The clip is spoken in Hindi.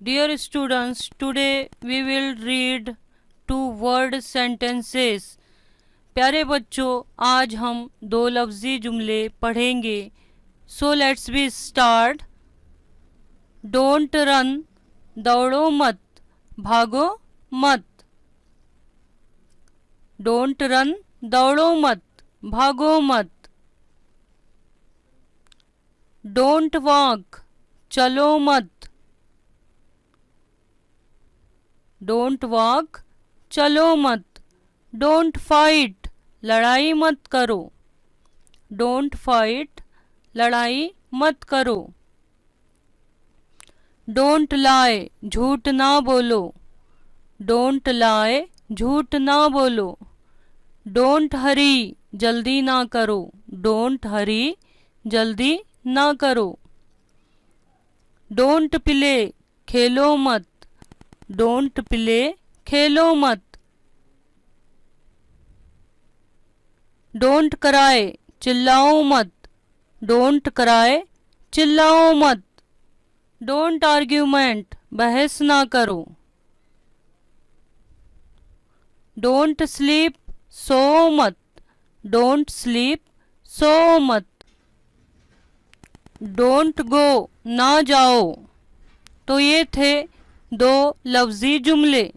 Dear students, today we will read two word sentences. प्यारे बच्चों, आज हम दो लफ्ज़ी जुमले पढ़ेंगे. So let's be start. Don't run, दौड़ो मत, भागो मत. Don't run, दौड़ो मत, भागो मत. Don't walk, चलो मत. डोंट वॉक, चलो मत. डोंट फाइट, लड़ाई मत करो. डोंट फाइट, लड़ाई मत करो. डोंट लाई, झूठ ना बोलो. डोंट लाई, झूठ ना बोलो. डोंट हरी, जल्दी ना करो. डोंट हरी, जल्दी ना करो. डोंट प्ले, खेलो मत. डोंट प्ले, खेलो मत. डोंट कराए, चिल्लाओ मत. डोंट कराए, चिल्लाओ मत. डोंट आर्ग्यूमेंट, बहस ना करो. डोंट स्लीप, सो मत. डोंट स्लीप, सो मत. डोंट गो, ना जाओ. तो ये थे दो लफ्ज़ी जुमले.